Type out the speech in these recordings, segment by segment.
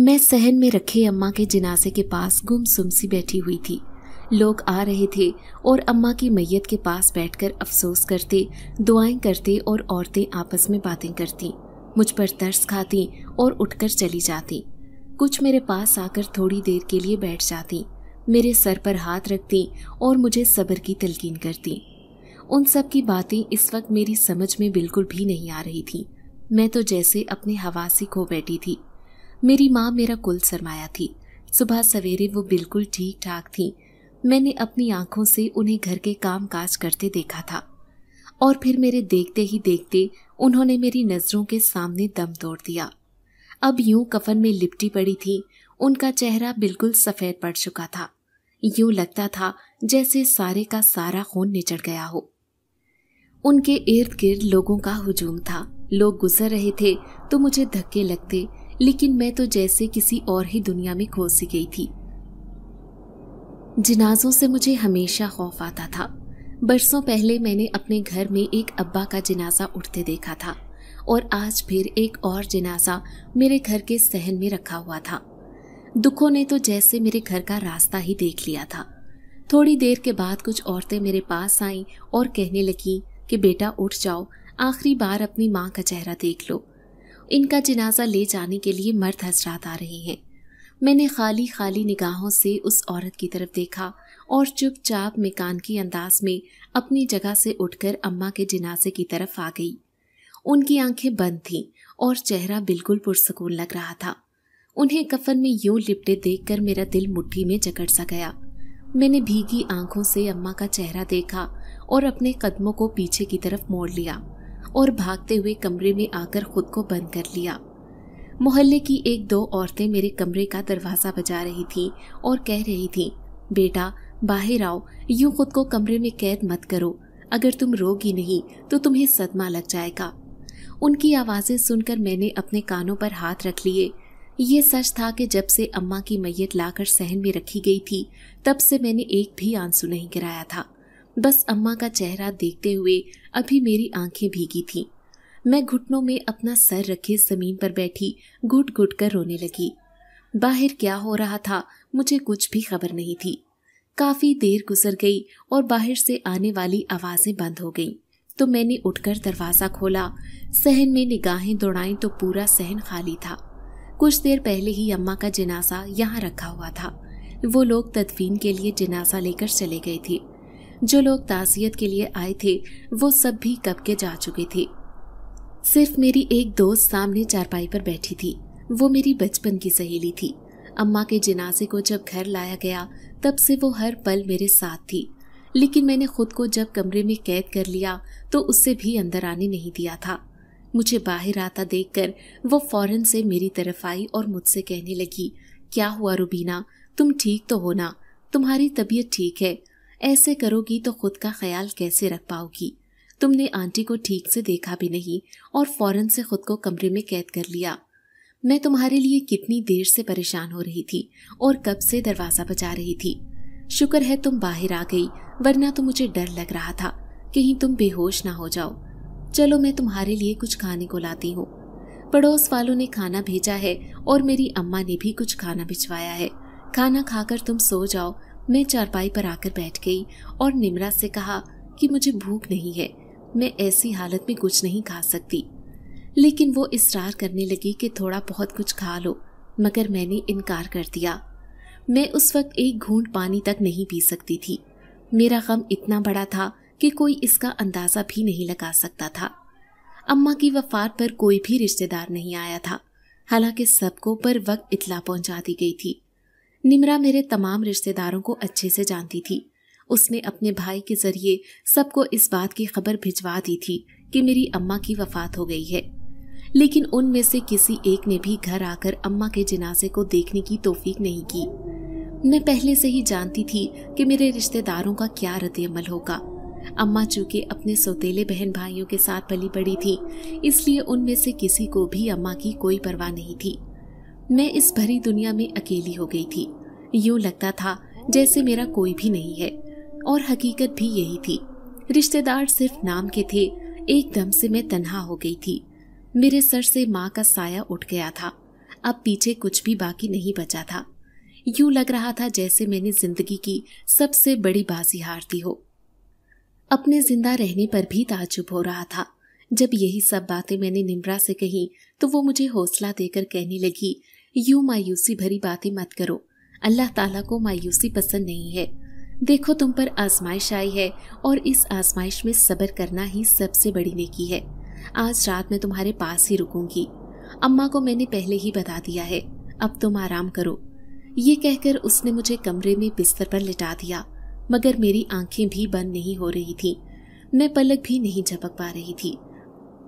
मैं सहन में रखे अम्मा के जनाजे के पास गुमसुम सी बैठी हुई थी। लोग आ रहे थे और अम्मा की मैयत के पास बैठकर अफसोस करते, दुआएं करते और औरतें आपस में बातें करती, मुझ पर तरस खाती और उठकर चली जाती। कुछ मेरे पास आकर थोड़ी देर के लिए बैठ जाती, मेरे सर पर हाथ रखती और मुझे सब्र की तलकीन करती। उन सब की बातें इस वक्त मेरी समझ में बिल्कुल भी नहीं आ रही थी। मैं तो जैसे अपने हवासी खो बैठी थी। मेरी माँ मेरा कुल सरमाया थी। सुबह सवेरे वो बिल्कुल ठीक ठाक थी। मैंने अपनी आंखों से उन्हें घर के काम काज करते देखा था और फिर मेरे देखते ही देखते उन्होंने मेरी नजरों के सामने दम तोड़ दिया। अब यूं कफन में लिपटी पड़ी थी, उनका चेहरा बिल्कुल सफेद पड़ चुका था। यूं लगता था जैसे सारे का सारा खून निचड़ गया हो। उनके इर्द गिर्द लोगों का हुजूम था। लोग गुजर रहे थे तो मुझे धक्के लगते, लेकिन मैं तो जैसे किसी और ही दुनिया में खो सी गई थी। जनाजों से मुझे हमेशा खौफ आता था। बरसों पहले मैंने अपने घर में एक अब्बा का जनाजा उठते देखा था और आज फिर एक और जनाजा मेरे घर के सहन में रखा हुआ था। दुखों ने तो जैसे मेरे घर का रास्ता ही देख लिया था। थोड़ी देर के बाद कुछ औरतें मेरे पास आईं और कहने लगी कि बेटा उठ जाओ, आखिरी बार अपनी माँ का चेहरा देख लो। इनका जनाजा ले जाने के लिए मर्द हजरात आ रहे हैं। मैंने खाली खाली निगाहों से उस औरत की तरफ देखा और चुपचाप मेकानकी अंदाज में अपनी जगह से उठकर अम्मा के जनाजे की तरफ आ गई। उनकी आंखें बंद थीं और चेहरा बिल्कुल पुरसकून लग रहा था। उन्हें कफन में यूं लिपटे देखकर मेरा दिल मुट्ठी में जकड़ सा गया। मैंने भीगी आंखों से अम्मा का चेहरा देखा और अपने कदमों को पीछे की तरफ मोड़ लिया और भागते हुए कमरे में आकर खुद को बंद कर लिया। मोहल्ले की एक दो औरतें मेरे कमरे का दरवाजा बजा रही थीं और कह रही थीं, बेटा बाहर आओ, यूं खुद को कमरे में कैद मत करो, अगर तुम रोगी नहीं तो तुम्हें सदमा लग जाएगा। उनकी आवाज़ें सुनकर मैंने अपने कानों पर हाथ रख लिए। ये सच था कि जब से अम्मा की मैयत लाकर सहन में रखी गई थी, तब से मैंने एक भी आंसू नहीं गिराया था। बस अम्मा का चेहरा देखते हुए अभी मेरी आंखें भीगी थीं। मैं घुटनों में अपना सर रखे जमीन पर बैठी घुट घुट कर रोने लगी। बाहर क्या हो रहा था मुझे कुछ भी खबर नहीं थी। काफी देर गुजर गई और बाहर से आने वाली आवाजें बंद हो गईं, तो मैंने उठकर दरवाजा खोला। सहन में निगाहें दौड़ाईं तो पूरा सहन खाली था। कुछ देर पहले ही अम्मा का जनाजा यहाँ रखा हुआ था। वो लोग तदफीन के लिए जनाजा लेकर चले गए थे। जो लोग ताज़ियत के लिए आए थे वो सब भी कब के जा चुके थे। सिर्फ मेरी एक दोस्त सामने चारपाई पर बैठी थी। वो मेरी बचपन की सहेली थी। अम्मा के जनाजे को जब घर लाया गया तब से वो हर पल मेरे साथ थी, लेकिन मैंने खुद को जब कमरे में कैद कर लिया तो उससे भी अंदर आने नहीं दिया था। मुझे बाहर आता देखकर वो फौरन से मेरी तरफ आई और मुझसे कहने लगी, क्या हुआ रुबीना, तुम ठीक तो हो ना? तुम्हारी तबीयत ठीक है? ऐसे करोगी तो खुद का ख्याल कैसे रख पाओगी? तुमने आंटी को ठीक से देखा भी नहीं और फौरन से खुद को कमरे में कैद कर लिया। मैं तुम्हारे लिए कितनी देर से परेशान हो रही थी और कब से दरवाजा बजा रही थी। शुक्र है तुम बाहर आ गई, वरना तो मुझे डर लग रहा था कहीं तुम बेहोश ना हो जाओ। चलो मैं तुम्हारे लिए कुछ खाने को लाती हूँ। पड़ोस वालों ने खाना भेजा है और मेरी अम्मा ने भी कुछ खाना भिजवाया है। खाना खाकर तुम सो जाओ। मैं चारपाई पर आकर बैठ गई और निम्रा से कहा कि मुझे भूख नहीं है, मैं ऐसी हालत में कुछ नहीं खा सकती। लेकिन वो इसरार करने लगी कि थोड़ा बहुत कुछ खा लो, मगर मैंने इनकार कर दिया। मैं उस वक्त एक घूंट पानी तक नहीं पी सकती थी। मेरा गम इतना बड़ा था कि कोई इसका अंदाजा भी नहीं लगा सकता था। अम्मा की वफात पर कोई भी रिश्तेदार नहीं आया था, हालांकि सबको पर वक्त इत्ला पहुंचा दी गई थी। निम्रा मेरे तमाम रिश्तेदारों को अच्छे से जानती थी। उसने अपने भाई के जरिए सबको इस बात की खबर भिजवा दी थी कि मेरी अम्मा की वफात हो गई है, लेकिन उनमें से किसी एक ने भी घर आकर अम्मा के जनाजे को देखने की तौफीक नहीं की। मैं पहले से ही जानती थी कि मेरे रिश्तेदारों का क्या रद्द-ए-अमल होगा। अम्मा चूंकि अपने सौतेले बहन भाइयों के साथ पली बड़ी थी, इसलिए उनमें से किसी को भी अम्मा की कोई परवाह नहीं थी। मैं इस भरी दुनिया में अकेली हो गई थी। यूं लगता था जैसे मेरा कोई भी नहीं है, और हकीकत भी यही थी। रिश्तेदार सिर्फ नाम के थे। एकदम से मैं तन्हा हो गई थी। मेरे सर से माँ का साया उठ गया था। अब पीछे कुछ भी बाकी नहीं बचा था। यूं लग रहा था जैसे मैंने जिंदगी की सबसे बड़ी बाजी हार दी हो। अपने जिंदा रहने पर भी ताज्जुब हो रहा था। जब यही सब बातें मैंने निम्रा से कही तो वो मुझे हौसला देकर कहने लगी, यूं मायूसी भरी बातें मत करो, अल्लाह ताला को मायूसी पसंद नहीं है। देखो तुम पर आजमाइश आई है और इस आजमाइश में सब्र करना ही सबसे बड़ी नेकी है। आज रात मैं तुम्हारे पास ही रुकूंगी। अम्मा को मैंने पहले ही बता दिया है, अब तुम आराम करो। ये कहकर उसने मुझे कमरे में बिस्तर पर लिटा दिया, मगर मेरी आंखें भी बंद नहीं हो रही थी। मैं पलक भी नहीं झपक पा रही थी।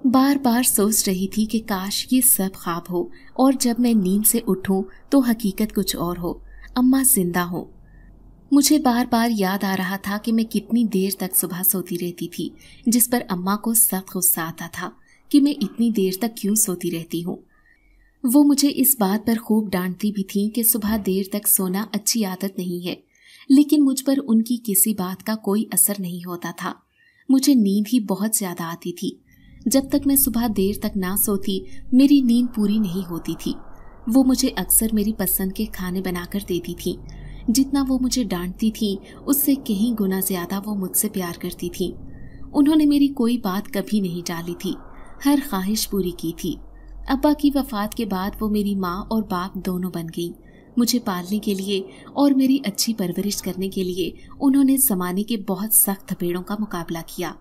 बार बार सोच रही थी कि काश ये सब ख्वाब हो और जब मैं नींद से उठूं तो हकीकत कुछ और हो, अम्मा जिंदा हो। मुझे बार बार याद आ रहा था कि मैं कितनी देर तक सुबह सोती रहती थी, जिस पर अम्मा को सख्त गुस्सा आता था कि मैं इतनी देर तक क्यों सोती रहती हूँ। वो मुझे इस बात पर खूब डांटती भी थी कि सुबह देर तक सोना अच्छी आदत नहीं है, लेकिन मुझ पर उनकी किसी बात का कोई असर नहीं होता था। मुझे नींद ही बहुत ज्यादा आती थी। जब तक मैं सुबह देर तक ना सोती मेरी नींद पूरी नहीं होती थी। वो मुझे अक्सर मेरी पसंद के खाने बनाकर देती थी। जितना वो मुझे डांटती थी उससे कहीं गुना ज्यादा वो मुझसे प्यार करती थी। उन्होंने मेरी कोई बात कभी नहीं टाली थी, हर ख्वाहिश पूरी की थी। अब्बा की वफात के बाद वो मेरी माँ और बाप दोनों बन गई। मुझे पालने के लिए और मेरी अच्छी परवरिश करने के लिए उन्होंने ज़माने के बहुत सख्त थपेड़ों का मुकाबला किया।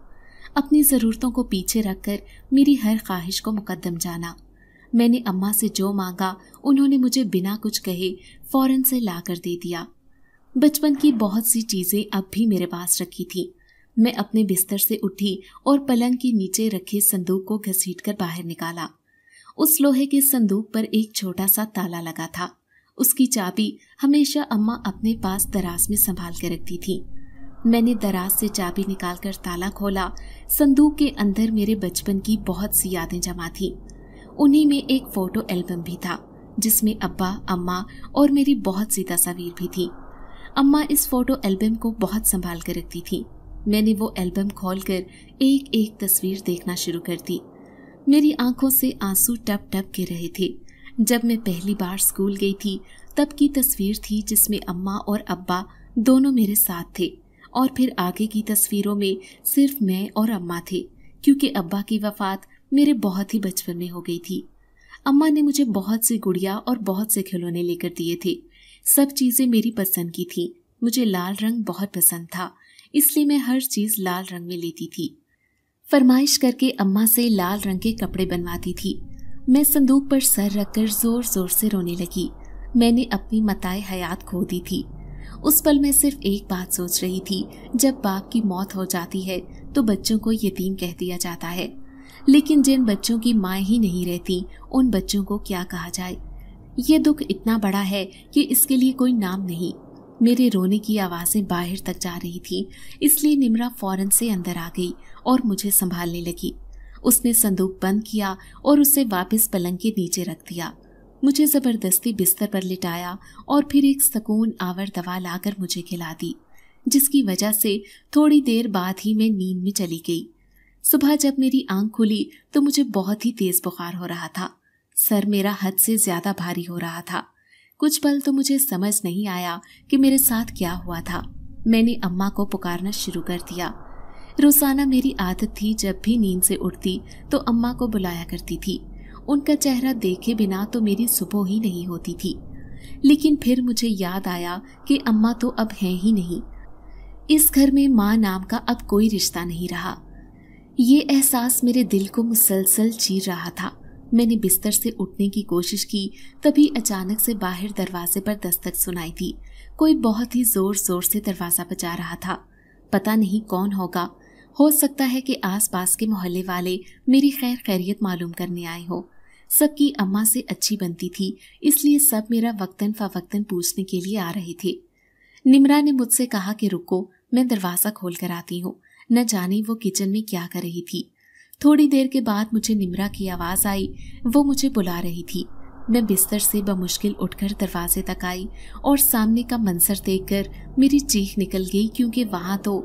अपनी ज़रूरतों को पीछे रखकर मेरी हर ख्वाहिश को मुकद्दम जाना। मैंने अम्मा से जो मांगा उन्होंने मुझे बिना कुछ कहे फौरन से ला कर दे दिया। बचपन की बहुत सी चीज़ें अब भी मेरे पास रखी थी। मैं अपने बिस्तर से उठी और पलंग के नीचे रखे संदूक को घसीटकर बाहर निकाला। उस लोहे के संदूक पर एक छोटा सा ताला लगा था। उसकी चाबी हमेशा अम्मा अपने पास दराज में संभाल कर रखती थी। मैंने दराज से चाबी निकालकर ताला खोला। संदूक के अंदर मेरे बचपन की बहुत सी यादें जमा थीं। उन्हीं में एक फोटो एल्बम भी था जिसमें अब्बा, अम्मा और मेरी बहुत सी तस्वीर भी थी। अम्मा इस फोटो एल्बम को बहुत संभाल कर रखती थी। मैंने वो एल्बम खोलकर एक एक तस्वीर देखना शुरू कर दी। मेरी आंखों से आंसू टप टप गिर रहे थे। जब मैं पहली बार स्कूल गई थी तब की तस्वीर थी जिसमें अम्मा और अब्बा दोनों मेरे साथ थे, और फिर आगे की तस्वीरों में सिर्फ मैं और अम्मा थे, क्योंकि अब्बा की वफात मेरे बहुत ही बचपन में हो गई थी। अम्मा ने मुझे बहुत सी गुड़िया और बहुत से खिलौने लेकर दिए थे। सब चीज़ें मेरी पसंद की थी। मुझे लाल रंग बहुत पसंद था, इसलिए मैं हर चीज़ लाल रंग में लेती थी। फरमाइश करके अम्मा से लाल रंग के कपड़े बनवाती थी। मैं संदूक पर सर रखकर जोर जोर से रोने लगी। मैंने अपनी मताए हयात खो दी थी। उस पल मैं सिर्फ एक बात सोच रही थी, जब बाप की मौत हो जाती है तो बच्चों को यतीम कह दिया जाता है, लेकिन जिन बच्चों की माँ ही नहीं रहती उन बच्चों को क्या कहा जाए। ये दुख इतना बड़ा है कि इसके लिए कोई नाम नहीं। मेरे रोने की आवाज़ें बाहर तक जा रही थी, इसलिए निम्रा फौरन से अंदर आ गई और मुझे संभालने लगी। उसने संदूक बंद किया और उसे वापस पलंग के नीचे रख दिया। मुझे ज़बरदस्ती बिस्तर पर लिटाया और फिर एक सुकून आवर दवा लाकर मुझे खिला दी, जिसकी वजह से थोड़ी देर बाद ही मैं नींद में चली गई। सुबह जब मेरी आंख खुली तो मुझे बहुत ही तेज बुखार हो रहा था। सर मेरा हद से ज़्यादा भारी हो रहा था। कुछ पल तो मुझे समझ नहीं आया कि मेरे साथ क्या हुआ था। मैंने अम्मा को पुकारना शुरू कर दिया। रोज़ाना मेरी आदत थी, जब भी नींद से उठती तो अम्मा को बुलाया करती थी। उनका चेहरा देखे बिना तो मेरी सुबह ही नहीं होती थी। लेकिन फिर मुझे याद आया कि अम्मा तो अब हैं ही नहीं। इस घर में माँ नाम का अब कोई रिश्ता नहीं रहा। ये एहसास मेरे दिल को मुसलसल चीर रहा था। मैंने बिस्तर से उठने की कोशिश की, तभी अचानक से बाहर दरवाजे पर दस्तक सुनाई दी। कोई बहुत ही जोर जोर से दरवाज़ा बजा रहा था। पता नहीं कौन होगा। हो सकता है कि आसपास के मोहल्ले वाले मेरी खैर खैरियत मालूम करने आए हो। सबकी अम्मा से अच्छी बनती थी, इसलिए सब मेरा वक्तन फवक्तन पूछने के लिए आ रहे थे। निम्रा ने मुझसे कहा कि रुको, मैं दरवाज़ा खोल कर आती हूँ। न जाने वो किचन में क्या कर रही थी। थोड़ी देर के बाद मुझे निम्रा की आवाज़ आई। वो मुझे बुला रही थी। मैं बिस्तर से बमुश्किल उठकर दरवाजे तक आई और सामने का मंजर देखकर मेरी चीख निकल गई, क्योंकि वहाँ तो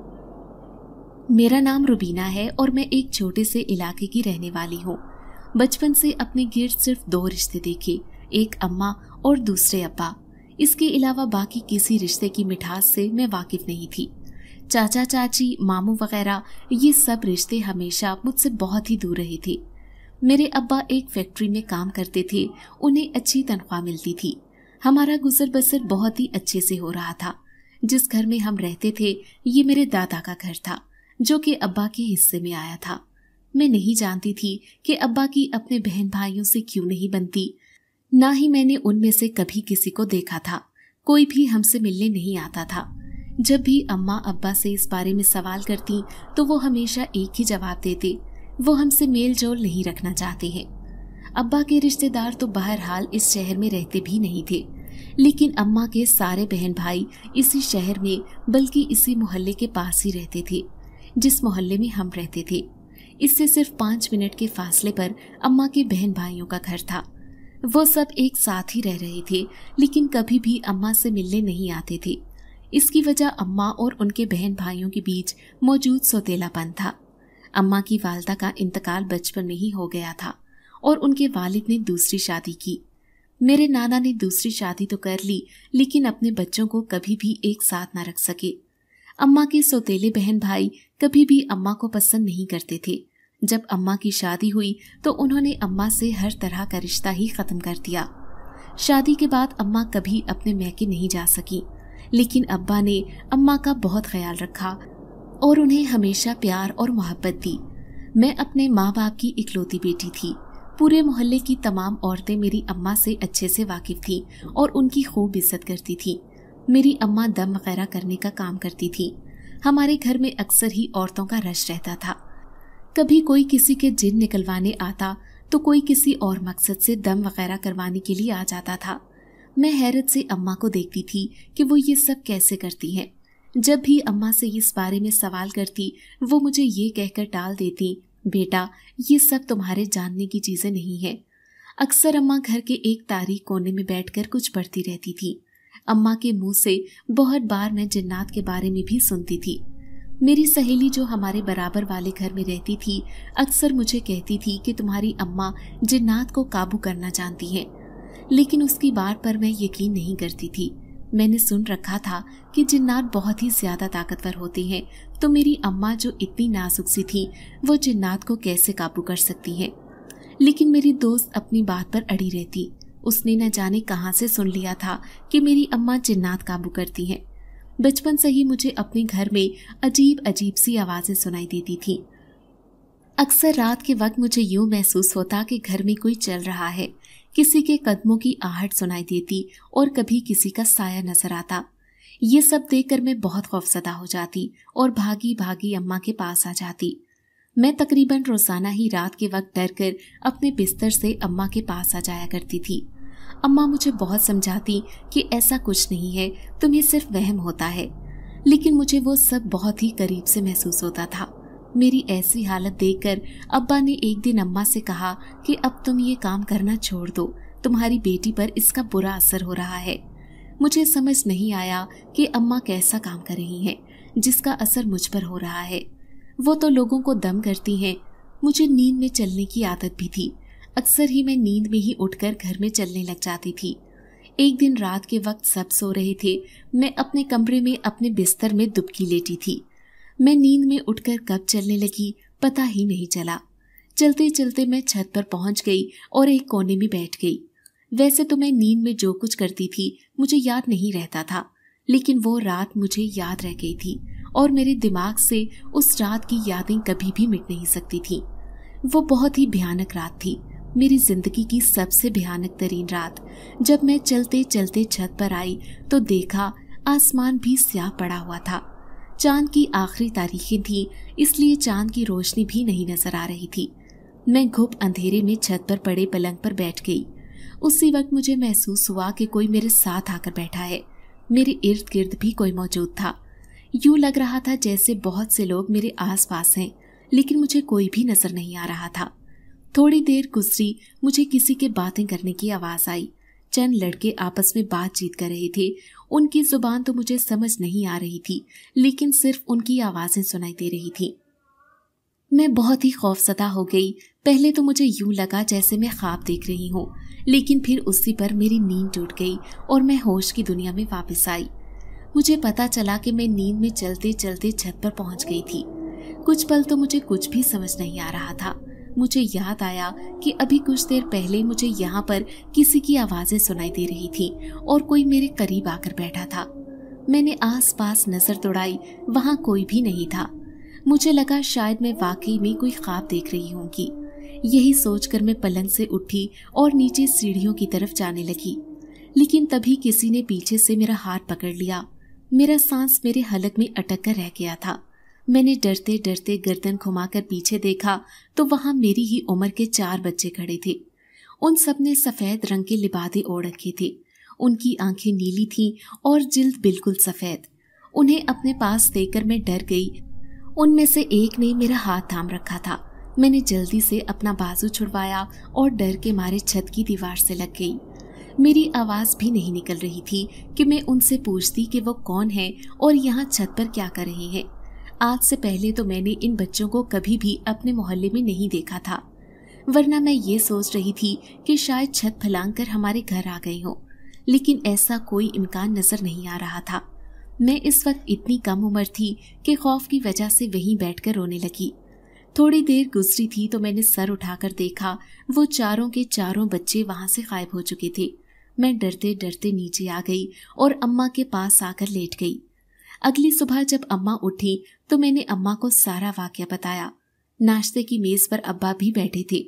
मेरा नाम रुबीना है और मैं एक छोटे से इलाके की रहने वाली हूँ। बचपन से अपने गिर्द सिर्फ 2 रिश्ते देखे, एक अम्मा और दूसरे अब्बा। इसके अलावा बाकी किसी रिश्ते की मिठास से मैं वाकिफ नहीं थी। चाचा चाची, मामू वगैरह, ये सब रिश्ते हमेशा मुझसे बहुत ही दूर रहे थे। मेरे अब्बा एक फैक्ट्री में काम करते थे, उन्हें अच्छी तनख्वाह मिलती थी। हमारा गुजर बसर बहुत ही अच्छे से हो रहा था। जिस घर में हम रहते थे ये मेरे दादा का घर था, जो कि अब्बा के हिस्से में आया था। मैं नहीं जानती थी कि अब्बा की अपने बहन भाइयों से क्यों नहीं बनती, ना ही मैंने उनमें से कभी किसी को देखा था। कोई भी हमसे मिलने नहीं आता था। जब भी अम्मा अब्बा से इस बारे में सवाल करती तो वो हमेशा एक ही जवाब देते, वो हमसे मेल जोल नहीं रखना चाहते हैं। अब्बा के रिश्तेदार तो बहरहाल इस शहर में रहते भी नहीं थे, लेकिन अम्मा के सारे बहन भाई इसी शहर में बल्कि इसी मोहल्ले के पास ही रहते थे जिस मोहल्ले में हम रहते थे। इससे सिर्फ 5 मिनट के फासले पर अम्मा के बहन भाइयों का घर था। वो सब एक साथ ही रह रहे थे, लेकिन कभी भी अम्मा से मिलने नहीं आते थे। इसकी वजह अम्मा और उनके बहन भाइयों के बीच मौजूद सौतेलापन था। अम्मा की वालिदा का इंतकाल बचपन में ही हो गया था और उनके वालिद ने दूसरी शादी की। मेरे नाना ने दूसरी शादी तो कर ली, लेकिन अपने बच्चों को कभी भी एक साथ न रख सके। अम्मा के सौतेले बहन भाई कभी भी अम्मा को पसंद नहीं करते थे। जब अम्मा की शादी हुई तो उन्होंने अम्मा से हर तरह का रिश्ता ही खत्म कर दिया। शादी के बाद अम्मा कभी अपने मैके नहीं जा सकी, लेकिन अब्बा ने अम्मा का बहुत ख्याल रखा और उन्हें हमेशा प्यार और मोहब्बत दी। मैं अपने माँ बाप की इकलौती बेटी थी। पूरे मोहल्ले की तमाम औरतें मेरी अम्मा से अच्छे से वाकिफ थीं और उनकी खूब इज्जत करती थीं। मेरी अम्मा दम वगैरह करने का काम करती थी। हमारे घर में अक्सर ही औरतों का रश रहता था। कभी कोई किसी के जिन निकलवाने आता तो कोई किसी और मकसद से दम वगैरह करवाने के लिए आ जाता था। मैं हैरत से अम्मा को देखती थी कि वो ये सब कैसे करती हैं। जब भी अम्मा से इस बारे में सवाल करती वो मुझे ये कहकर टाल देती, बेटा ये सब तुम्हारे जानने की चीजें नहीं है। अक्सर अम्मा घर के एक तारीख कोने में बैठकर कुछ पढ़ती रहती थी। अम्मा के मुंह से बहुत बार मैं जिन्नात के बारे में भी सुनती थी। मेरी सहेली जो हमारे बराबर वाले घर में रहती थी अक्सर मुझे कहती थी कि तुम्हारी अम्मा जिन्नात को काबू करना जानती है, लेकिन उसकी बात पर मैं यकीन नहीं करती थी। मैंने सुन रखा था कि जिन्नात बहुत ही ज्यादा ताकतवर होते हैं, तो मेरी अम्मा जो इतनी नाजुक सी थी वो जिन्नात को कैसे काबू कर सकती है। लेकिन मेरी दोस्त अपनी बात पर अड़ी रहती। उसने न जाने कहां से सुन लिया था कि मेरी अम्मा जिन्नात काबू करती हैं। बचपन से ही मुझे अपने घर में अजीब अजीब सी आवाजें सुनाई देती थी। अक्सर रात के वक्त मुझे यूं महसूस होता कि घर में कोई चल रहा है। किसी के कदमों की आहट सुनाई देती और कभी किसी का साया नजर आता। ये सब देखकर मैं बहुत खौफजदा हो जाती और भागी भागी अम्मा के पास आ जाती। मैं तकरीबन रोजाना ही रात के वक्त डरकर अपने बिस्तर से अम्मा के पास आ जाया करती थी। अम्मा मुझे बहुत समझाती कि ऐसा कुछ नहीं है, तुम्हें सिर्फ वहम होता है, लेकिन मुझे वो सब बहुत ही करीब से महसूस होता था। मेरी ऐसी हालत देखकर अब्बा ने एक दिन अम्मा से कहा कि अब तुम ये काम करना छोड़ दो, तुम्हारी बेटी पर इसका बुरा असर हो रहा है। मुझे समझ नहीं आया कि अम्मा कैसा काम कर रही हैं जिसका असर मुझ पर हो रहा है। वो तो लोगों को दम करती हैं, मुझे नींद में चलने की आदत भी थी। अक्सर ही मैं नींद में ही उठकर घर में चलने लग जाती थी। एक दिन रात के वक्त सब सो रहे थे, मैं अपने कमरे में अपने बिस्तर में दुबकी लेटी थी। मैं नींद में उठकर कब चलने लगी पता ही नहीं चला। चलते चलते मैं छत पर पहुंच गई और एक कोने में बैठ गई। वैसे तो मैं नींद में जो कुछ करती थी मुझे याद नहीं रहता था, लेकिन वो रात मुझे याद रह गई थी और मेरे दिमाग से उस रात की यादें कभी भी मिट नहीं सकती थी। वो बहुत ही भयानक रात थी, मेरी जिंदगी की सबसे भयानक तरीन रात। जब मैं चलते चलते छत पर आई तो देखा आसमान भी स्याह पड़ा हुआ था। चांद की आखिरी तारीखें थी, इसलिए चांद की रोशनी भी नहीं नजर आ रही थी। मैं घुप अंधेरे में छत पर पड़े पलंग पर बैठ गई। उसी वक्त मुझे महसूस हुआ कि कोई मेरे साथ आकर बैठा है। मेरे इर्द गिर्द भी कोई मौजूद था। यूं लग रहा था जैसे बहुत से लोग मेरे आसपास हैं, लेकिन मुझे कोई भी नजर नहीं आ रहा था। थोड़ी देर गुजरी, मुझे किसी के बातें करने की आवाज आई। चंद लड़के आपस में बातचीत कर रहे थे। उनकी जुबान तो मुझे समझ नहीं आ रही थी, लेकिन सिर्फ उनकी आवाजें सुनाई दे रही थी। मैं बहुत ही खौफजदा हो गई। पहले तो मुझे यूं लगा जैसे मैं ख्वाब देख रही हूँ, लेकिन फिर उसी पर मेरी नींद टूट गई और मैं होश की दुनिया में वापस आई। मुझे पता चला कि मैं नींद में चलते चलते छत पर पहुंच गई थी। कुछ पल तो मुझे कुछ भी समझ नहीं आ रहा था। मुझे याद आया कि अभी कुछ देर पहले मुझे यहाँ पर किसी की आवाजें सुनाई दे रही थी और कोई मेरे करीब आकर बैठा था। मैंने आसपास नजर दौड़ाई, वहां कोई भी नहीं था। मुझे लगा शायद मैं वाकई में कोई ख्वाब देख रही होंगी। यही सोचकर मैं पलंग से उठी और नीचे सीढ़ियों की तरफ जाने लगी, लेकिन तभी किसी ने पीछे से मेरा हाथ पकड़ लिया। मेरा सांस मेरे हलक में अटक कर रह गया था। मैंने डरते डरते गर्दन घुमाकर पीछे देखा तो वहां मेरी ही उम्र के 4 बच्चे खड़े थे। उन सब ने सफेद रंग के लिबादे ओढ़ रखे थे। उनकी आंखें नीली थीं और जिल्द बिल्कुल सफेद। उन्हें अपने पास देखकर मैं डर गई। उनमें से एक ने मेरा हाथ थाम रखा था। मैंने जल्दी से अपना बाजू छुड़वाया और डर के मारे छत की दीवार से लग गई। मेरी आवाज भी नहीं निकल रही थी कि मैं उनसे पूछती कि वो कौन है और यहाँ छत पर क्या कर रहे हैं। आज से पहले तो मैंने इन बच्चों को कभी भी अपने मोहल्ले में नहीं देखा था, वरना मैं ये सोच रही थी कि शायद छत फैलांग कर हमारे घर आ गए हों, लेकिन ऐसा कोई इम्कान नजर नहीं आ रहा था। मैं इस वक्त इतनी कम उम्र थी कि खौफ की वजह से वहीं बैठकर रोने लगी। थोड़ी देर गुजरी थी तो मैंने सर उठाकर देखा, वो चारों के चारों बच्चे वहां से गायब हो चुके थे। मैं डरते डरते नीचे आ गई और अम्मा के पास आकर लेट गई। अगली सुबह जब अम्मा उठी तो मैंने अम्मा को सारा वाकया बताया। नाश्ते की मेज पर अब्बा भी बैठे थे।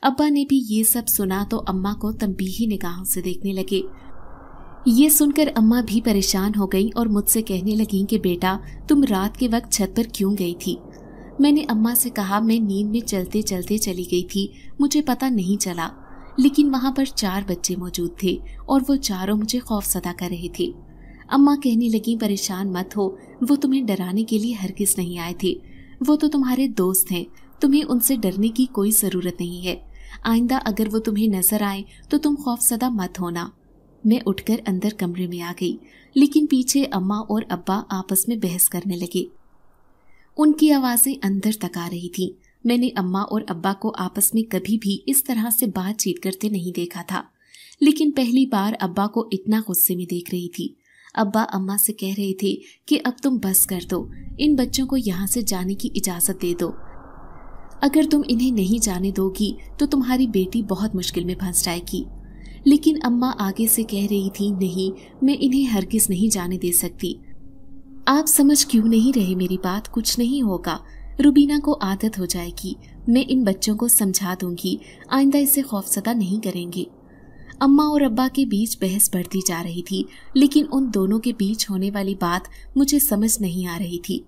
अब्बा ने भी ये सब सुना तो अम्मा को तंबीही निगाहों से देखने लगे। ये सुनकर अम्मा भी परेशान हो गई और मुझसे कहने लगी कि बेटा, तुम रात के वक्त छत पर क्यों गई थी? मैंने अम्मा से कहा, मैं नींद में चलते चलते चली गई थी, मुझे पता नहीं चला, लेकिन वहां पर 4 बच्चे मौजूद थे और वो चारों मुझे खौफजदा कर रहे थे। अम्मा कहने लगी, परेशान मत हो, वो तुम्हें डराने के लिए हरगिज नहीं आए थे। वो तो तुम्हारे दोस्त हैं, तुम्हें उनसे डरने की कोई जरूरत नहीं है। आइंदा अगर वो तुम्हें नजर आए तो तुम खौफजदा मत होना। मैं उठकर अंदर कमरे में आ गई, लेकिन पीछे अम्मा और अब्बा आपस में बहस करने लगे। उनकी आवाजें अंदर तक आ रही थी। मैंने अम्मा और अब्बा को आपस में कभी भी इस तरह से बातचीत करते नहीं देखा था, लेकिन पहली बार अब्बा को इतना गुस्से में देख रही थी। अब्बा अम्मा से कह रहे थे कि अब तुम बस कर दो, इन बच्चों को यहाँ से जाने की इजाजत दे दो। अगर तुम इन्हें नहीं जाने दोगी तो तुम्हारी बेटी बहुत मुश्किल में फंस जाएगी। लेकिन अम्मा आगे से कह रही थी, नहीं, मैं इन्हें हरगिज नहीं जाने दे सकती। आप समझ क्यों नहीं रहे मेरी बात? कुछ नहीं होगा, रुबीना को आदत हो जाएगी। मैं इन बच्चों को समझा दूंगी, आइंदा इसे खौफजदा नहीं करेंगे। अम्मा और अब्बा के बीच बहस बढ़ती जा रही थी, लेकिन उन दोनों के बीच होने वाली बात मुझे समझ नहीं आ रही थी।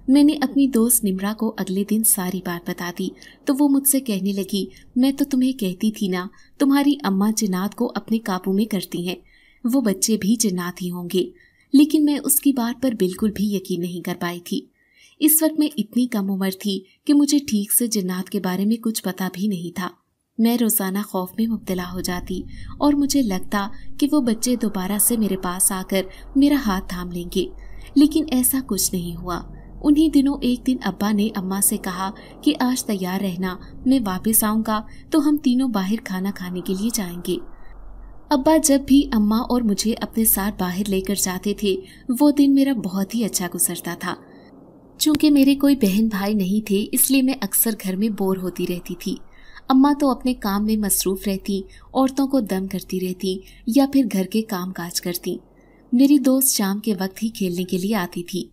मैंने अपनी दोस्त निम्रा को अगले दिन सारी बात बता दी तो वो मुझसे कहने लगी, मैं तो तुम्हें कहती थी ना, तुम्हारी अम्मा जिन्नात को अपने काबू में करती हैं, वो बच्चे भी जिन्नात ही होंगे। लेकिन मैं उसकी बात पर बिल्कुल भी यकीन नहीं कर पाई थी। इस वक्त मैं इतनी कम उम्र थी कि मुझे ठीक से जिन्नात के बारे में कुछ पता भी नहीं था। मैं रोजाना खौफ में मुब्तला हो जाती और मुझे लगता कि वो बच्चे दोबारा से मेरे पास आकर मेरा हाथ थाम लेंगे, लेकिन ऐसा कुछ नहीं हुआ। उन्हीं दिनों एक दिन अब्बा ने अम्मा से कहा कि आज तैयार रहना, मैं वापस आऊंगा तो हम तीनों बाहर खाना खाने के लिए जाएंगे। अब्बा जब भी अम्मा और मुझे अपने साथ बाहर लेकर जाते थे, वो दिन मेरा बहुत ही अच्छा गुजरता था। चूंकि मेरे कोई बहन भाई नहीं थे, इसलिए मैं अक्सर घर में बोर होती रहती थी। अम्मा तो अपने काम में मसरूफ रहती, औरतों को दम करती रहती या फिर घर के काम काज करती। मेरी दोस्त शाम के वक्त ही खेलने के लिए आती थी।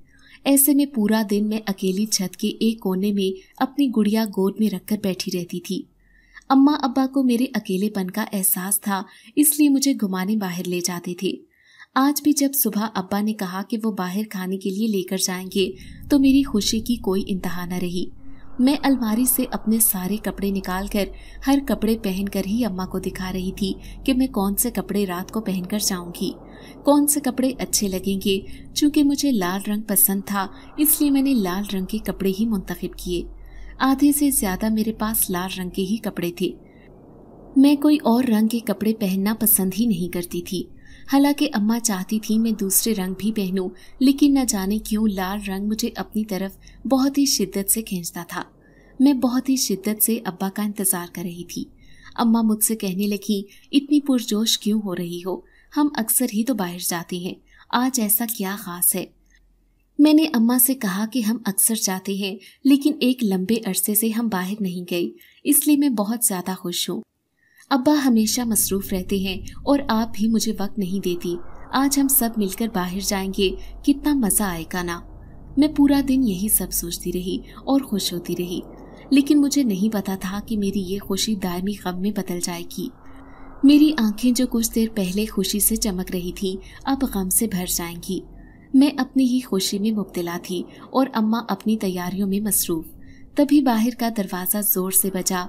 ऐसे में पूरा दिन मैं अकेली छत के एक कोने में अपनी गुड़िया गोद में रखकर बैठी रहती थी। अम्मा अब्बा को मेरे अकेलेपन का एहसास था, इसलिए मुझे घुमाने बाहर ले जाते थे। आज भी जब सुबह अब्बा ने कहा कि वो बाहर खाने के लिए लेकर जाएंगे तो मेरी खुशी की कोई इंतहा न रही। मैं अलमारी से अपने सारे कपड़े निकालकर हर कपड़े पहनकर ही अम्मा को दिखा रही थी कि मैं कौन से कपड़े रात को पहनकर जाऊंगी, कौन से कपड़े अच्छे लगेंगे। चूंकि मुझे लाल रंग पसंद था, इसलिए मैंने लाल रंग के कपड़े ही मुंतखब किए। आधे से ज्यादा मेरे पास लाल रंग के ही कपड़े थे। मैं कोई और रंग के कपड़े पहनना पसंद ही नहीं करती थी। हालांकि अम्मा चाहती थी मैं दूसरे रंग भी पहनूं, लेकिन न जाने क्यों लाल रंग मुझे अपनी तरफ बहुत ही शिद्दत से खींचता था। मैं बहुत ही शिद्दत से अब्बा का इंतजार कर रही थी। अम्मा मुझसे कहने लगी, इतनी पुरजोश क्यों हो रही हो? हम अक्सर ही तो बाहर जाते हैं, आज ऐसा क्या खास है? मैंने अम्मा से कहा कि हम अक्सर जाते हैं, लेकिन एक लंबे अरसे से हम बाहर नहीं गए, इसलिए मैं बहुत ज्यादा खुश हूँ। अब्बा हमेशा मसरूफ रहते हैं और आप भी मुझे वक्त नहीं देती। आज हम सब मिलकर बाहर जाएंगे, कितना मजा आएगा ना। मैं पूरा दिन यही सब सोचती रही और खुश होती रही, लेकिन मुझे नहीं पता था कि मेरी ये खुशी दायमी गम में बदल जाएगी। मेरी आंखें जो कुछ देर पहले खुशी से चमक रही थी, अब गम से भर जाएंगी। मैं अपनी ही खुशी में मुब्तला थी और अम्मा अपनी तैयारियों में मसरूफ। तभी बाहर का दरवाजा जोर से बजा।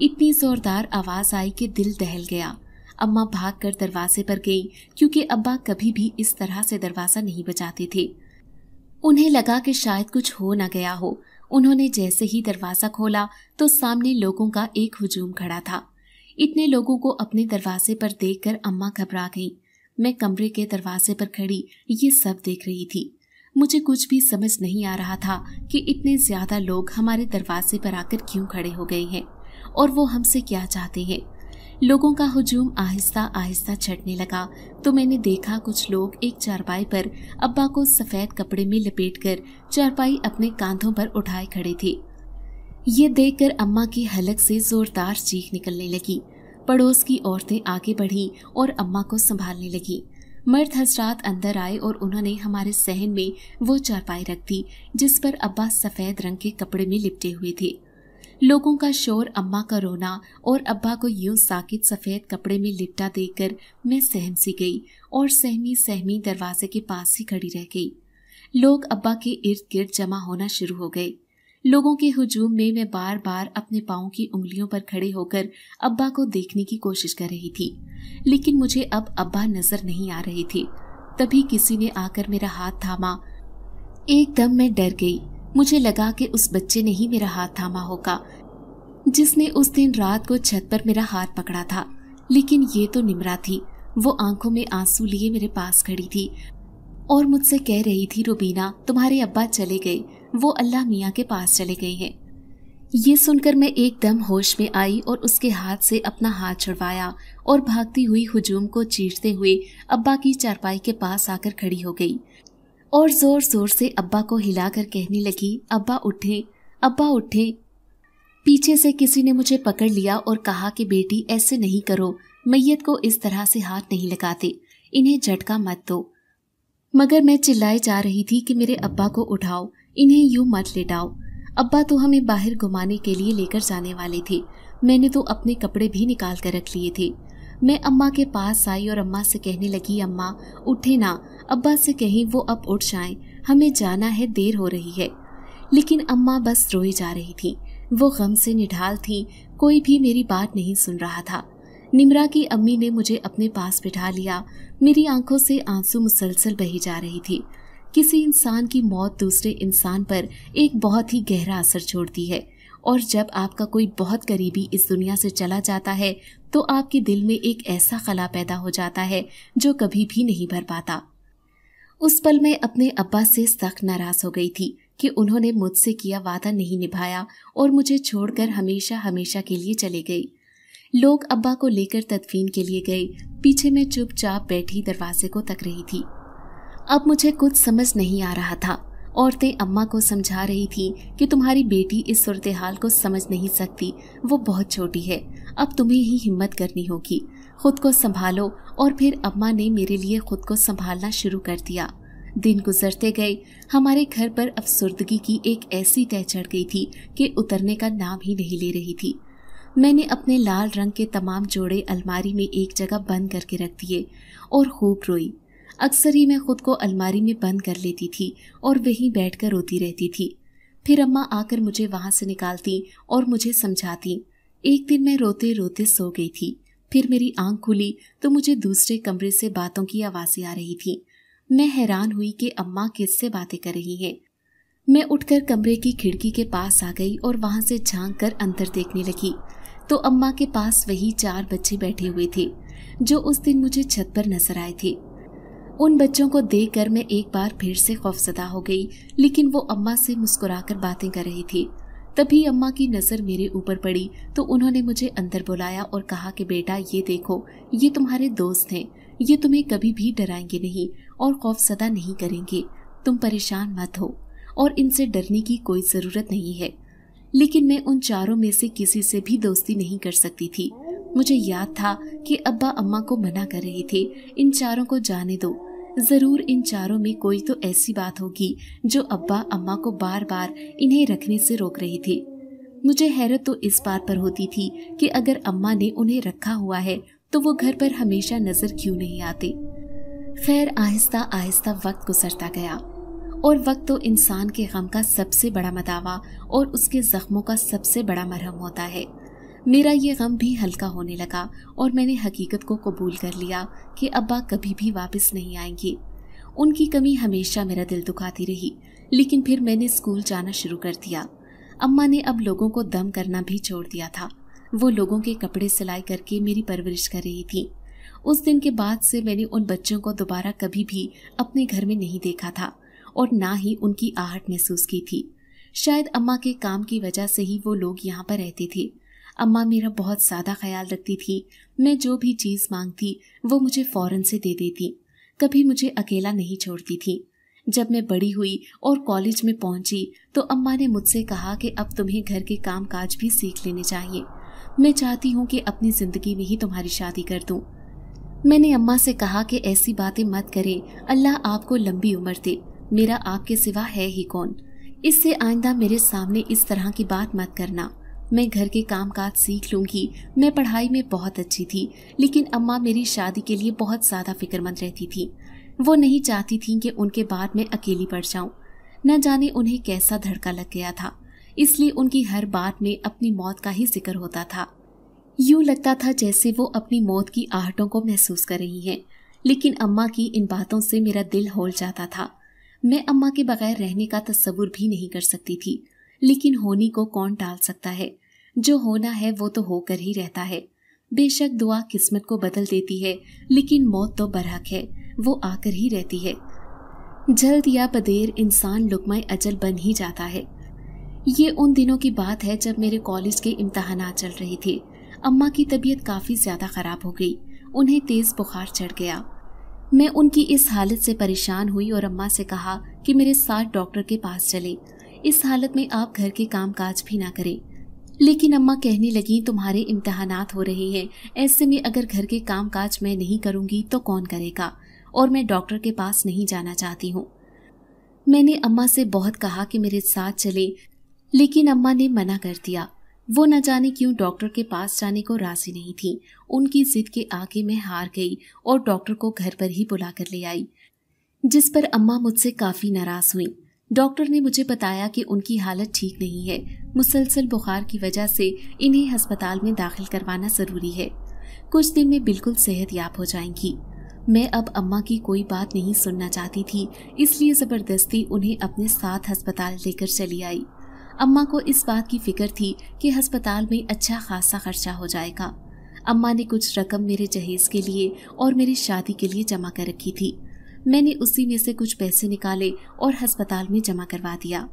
इतनी जोरदार आवाज आई कि दिल दहल गया। अम्मा भागकर दरवाजे पर गई, क्योंकि अब्बा कभी भी इस तरह से दरवाजा नहीं बजाते थे। उन्हें लगा कि शायद कुछ हो न गया हो। उन्होंने जैसे ही दरवाजा खोला तो सामने लोगों का एक हुजूम खड़ा था। इतने लोगों को अपने दरवाजे पर देखकर अम्मा घबरा गईं। मैं कमरे के दरवाजे पर खड़ी ये सब देख रही थी। मुझे कुछ भी समझ नहीं आ रहा था कि इतने ज्यादा लोग हमारे दरवाजे पर आकर क्यों खड़े हो गए हैं और वो हमसे क्या चाहते हैं। लोगों का हुजूम आहिस्ता आहिस्ता छटने लगा तो मैंने देखा कुछ लोग एक चारपाई पर अब्बा को सफेद कपड़े में लपेटकर चारपाई अपने कांधों पर उठाए खड़े थे। ये देखकर अम्मा की हलक से जोरदार चीख निकलने लगी। पड़ोस की औरतें आगे बढ़ी और अम्मा को संभालने लगी। मर्द हजरात अंदर आए और उन्होंने हमारे सहन में वो चारपाई रख दी जिस पर अब्बा सफेद रंग के कपड़े में लिपटे हुए थे। लोगों का शोर, अम्मा का रोना और अब्बा को यूं साकित सफेद कपड़े में लिपटा देखकर मैं सहम सी गई और सहमी सहमी दरवाजे के पास ही खड़ी रह गई। लोग अब्बा के इर्द गिर्द जमा होना शुरू हो गए। लोगों के हुजूम में मैं बार बार अपने पाँव की उंगलियों पर खड़े होकर अब्बा को देखने की कोशिश कर रही थी, लेकिन मुझे अब अब्बा नजर नहीं आ रहे थे। तभी किसी ने आकर मेरा हाथ थामा। एकदम मैं डर गई। मुझे लगा कि उस बच्चे ने ही मेरा हाथ थामा होगा जिसने उस दिन रात को छत पर मेरा हाथ पकड़ा था, लेकिन ये तो निम्रा थी। वो आंखों में आंसू लिए मेरे पास खड़ी थी और मुझसे कह रही थी, रुबीना तुम्हारे अब्बा चले गए, वो अल्लाह मियाँ के पास चले गए हैं। ये सुनकर मैं एकदम होश में आई और उसके हाथ से अपना हाथ छुड़वाया और भागती हुई हुजूम को चीरते हुए अब्बा की चारपाई के पास आकर खड़ी हो गई और जोर जोर से अब्बा को हिलाकर कहने लगी, अब्बा उठें, अब्बा उठें। पीछे से किसी ने मुझे पकड़ लिया और कहा कि बेटी ऐसे नहीं करो, मैयत को इस तरह से हाथ नहीं लगाते, इन्हें झटका मत दो। मगर मैं चिल्लाई जा रही थी कि मेरे अब्बा को उठाओ, इन्हें यूं मत लेटाओ। अब्बा तो हमें बाहर घुमाने के लिए लेकर जाने वाले थे। मैंने तो अपने कपड़े भी निकाल कर रख लिए थे। मैं अम्मा के पास आई और अम्मा से कहने लगी, अम्मा उठे ना, अब्बा से कहीं वो अब उठ जाएं, हमें जाना है, देर हो रही है। लेकिन अम्मा बस रोई जा रही थी। वो गम से निढाल थी, कोई भी मेरी बात नहीं सुन रहा था। निम्रा की अम्मी ने मुझे अपने पास बिठा लिया। मेरी आंखों से आंसू मुसलसल बही जा रही थी। किसी इंसान की मौत दूसरे इंसान पर एक बहुत ही गहरा असर छोड़ती है, और जब आपका कोई बहुत करीबी इस दुनिया से चला जाता है तो आपके दिल में एक ऐसा खला पैदा हो जाता है जो कभी भी नहीं भर पाता। उस पल मैं अपने अब्बा से सख्त नाराज हो गई थी कि उन्होंने मुझसे किया वादा नहीं निभाया और मुझे छोड़कर हमेशा हमेशा के लिए चले गए। लोग अब्बा को लेकर तदफीन के लिए गए। पीछे मैं चुपचाप बैठी दरवाजे को तक रही थी। अब मुझे कुछ समझ नहीं आ रहा था। औरतें अम्मा को समझा रही थी कि तुम्हारी बेटी इस सूरत हाल को समझ नहीं सकती, वो बहुत छोटी है, अब तुम्हें ही हिम्मत करनी होगी, खुद को संभालो। और फिर अम्मा ने मेरे लिए खुद को संभालना शुरू कर दिया। दिन गुजरते गए। हमारे घर पर अफसुर्दगी की एक ऐसी तह चढ़ गई थी कि उतरने का नाम ही नहीं ले रही थी। मैंने अपने लाल रंग के तमाम जोड़े अलमारी में एक जगह बंद करके रख दिए और खूब रोई। अक्सर ही मैं खुद को अलमारी में बंद कर लेती थी और वहीं बैठकर रोती रहती थी। फिर अम्मा आकर मुझे वहां से निकालती और मुझे समझाती। एक दिन मैं रोते रोते सो गई थी। फिर मेरी आंख खुली तो मुझे दूसरे कमरे से बातों की आवाजें आ रही थी। मैं हैरान हुई कि अम्मा किससे बातें कर रही हैं। मैं उठकर कमरे की खिड़की के पास आ गई और वहां से झांक कर अंदर देखने लगी तो अम्मा के पास वही 4 बच्चे बैठे हुए थे जो उस दिन मुझे छत पर नजर आए थे। उन बच्चों को देखकर मैं एक बार फिर से खौफजदा हो गई, लेकिन वो अम्मा से मुस्कुराकर बातें कर रही थी। तभी अम्मा की नज़र मेरे ऊपर पड़ी तो उन्होंने मुझे अंदर बुलाया और कहा कि बेटा ये देखो, ये तुम्हारे दोस्त हैं, ये तुम्हें कभी भी डराएंगे नहीं और खौफसदा नहीं करेंगे, तुम परेशान मत हो और इनसे डरने की कोई ज़रूरत नहीं है। लेकिन मैं उन चारों में से किसी से भी दोस्ती नहीं कर सकती थी। मुझे याद था कि अब्बा अम्मा को मना कर रहे थे, इन चारों को जाने दो, ज़रूर इन चारों में कोई तो ऐसी बात होगी जो अब्बा अम्मा को बार बार इन्हें रखने से रोक रही थी। मुझे हैरत तो इस बात पर होती थी कि अगर अम्मा ने उन्हें रखा हुआ है तो वो घर पर हमेशा नज़र क्यों नहीं आते। खैर आहिस्ता आहिस्ता वक्त गुजरता गया और वक्त तो इंसान के गम का सबसे बड़ा मदावा और उसके जख्मों का सबसे बड़ा मरहम होता है। मेरा ये गम भी हल्का होने लगा और मैंने हकीकत को कबूल कर लिया कि अब्बा कभी भी वापस नहीं आएंगे। उनकी कमी हमेशा मेरा दिल दुखाती रही, लेकिन फिर मैंने स्कूल जाना शुरू कर दिया। अम्मा ने अब लोगों को दम करना भी छोड़ दिया था। वो लोगों के कपड़े सिलाई करके मेरी परवरिश कर रही थी। उस दिन के बाद से मैंने उन बच्चों को दोबारा कभी भी अपने घर में नहीं देखा था और ना ही उनकी आहट महसूस की थी। शायद अम्मा के काम की वजह से ही वो लोग यहाँ पर रहते थे। अम्मा मेरा बहुत ज़्यादा ख्याल रखती थी। मैं जो भी चीज़ मांगती वो मुझे फ़ौरन से दे देती, कभी मुझे अकेला नहीं छोड़ती थी। जब मैं बड़ी हुई और कॉलेज में पहुंची तो अम्मा ने मुझसे कहा कि अब तुम्हें घर के काम काज भी सीख लेने चाहिए। मैं चाहती हूँ कि अपनी ज़िंदगी में ही तुम्हारी शादी कर दूँ। मैंने अम्मा से कहा कि ऐसी बातें मत करें, अल्लाह आपको लंबी उम्र दे, मेरा आपके सिवा है ही कौन। इससे आइंदा मेरे सामने इस तरह की बात मत करना। मैं घर के काम काज सीख लूँगी। मैं पढ़ाई में बहुत अच्छी थी, लेकिन अम्मा मेरी शादी के लिए बहुत ज़्यादा फिक्रमंद रहती थी। वो नहीं चाहती थी कि उनके बाद मैं अकेली पड़ जाऊँ। न जाने उन्हें कैसा धड़का लग गया था, इसलिए उनकी हर बात में अपनी मौत का ही जिक्र होता था। यूँ लगता था जैसे वो अपनी मौत की आहटों को महसूस कर रही हैं। लेकिन अम्मा की इन बातों से मेरा दिल हौल जाता था। मैं अम्मा के बगैर रहने का तस्वुर भी नहीं कर सकती थी, लेकिन होनी को कौन टाल सकता है। जो होना है वो तो होकर ही रहता है। बेशक दुआ किस्मत को बदल देती है, लेकिन मौत तो बरहक है, वो आकर ही रहती है। जल्द या बदेर इंसान लुक़्मा अजल बन ही जाता है। ये उन दिनों की बात है जब मेरे कॉलेज के इम्तहानात चल रहे थे। अम्मा की तबीयत काफ़ी ज़्यादा ख़राब हो गई, उन्हें तेज़ बुखार चढ़ गया। मैं उनकी इस हालत से परेशान हुई और अम्मा से कहा कि मेरे साथ डॉक्टर के पास चले। इस हालत में आप घर के काम काज भी ना करें। लेकिन अम्मा कहने लगी तुम्हारे इम्तहानात हो रहे हैं, ऐसे में अगर घर के काम काज मैं नहीं करूँगी तो कौन करेगा, और मैं डॉक्टर के पास नहीं जाना चाहती हूँ। मैंने अम्मा से बहुत कहा कि मेरे साथ चले, लेकिन अम्मा ने मना कर दिया। वो न जाने क्यों डॉक्टर के पास जाने को राजी नहीं थी। उनकी जिद के आगे मैं हार गई और डॉक्टर को घर पर ही बुला कर ले आई, जिस पर अम्मा मुझसे काफ़ी नाराज़ हुई। डॉक्टर ने मुझे बताया कि उनकी हालत ठीक नहीं है, मुसलसल बुखार की वजह से इन्हें अस्पताल में दाखिल करवाना ज़रूरी है। कुछ दिन में बिल्कुल सेहतयाब हो जाएंगी। मैं अब अम्मा की कोई बात नहीं सुनना चाहती थी, इसलिए ज़बरदस्ती उन्हें अपने साथ अस्पताल लेकर चली आई। अम्मा को इस बात की फिक्र थी कि अस्पताल में अच्छा खासा खर्चा हो जाएगा। अम्मा ने कुछ रकम मेरे जहेज़ के लिए और मेरी शादी के लिए जमा कर रखी थी। मैंने उसी में से कुछ पैसे निकाले और अस्पताल में जमा करवा दिया।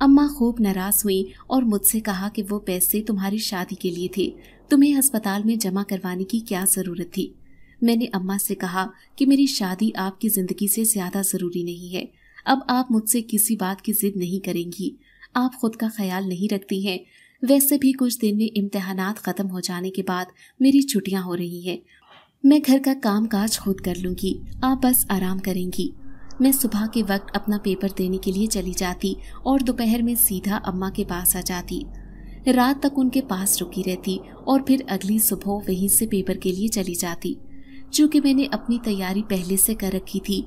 अम्मा खूब नाराज़ हुई और मुझसे कहा कि वो पैसे तुम्हारी शादी के लिए थे, तुम्हें अस्पताल में जमा करवाने की क्या ज़रूरत थी। मैंने अम्मा से कहा कि मेरी शादी आपकी ज़िंदगी से ज़्यादा ज़रूरी नहीं है। अब आप मुझसे किसी बात की ज़िद नहीं करेंगी। आप खुद का ख्याल नहीं रखती हैं। वैसे भी कुछ दिन में इम्तहानात ख़त्म हो जाने के बाद मेरी छुट्टियां हो रही हैं। मैं घर का काम काज खुद कर लूँगी, आप बस आराम करेंगी। मैं सुबह के वक्त अपना पेपर देने के लिए चली जाती और दोपहर में सीधा अम्मा के पास आ जाती। रात तक उनके पास रुकी रहती और फिर अगली सुबह वहीं से पेपर के लिए चली जाती। चूँकि मैंने अपनी तैयारी पहले से कर रखी थी,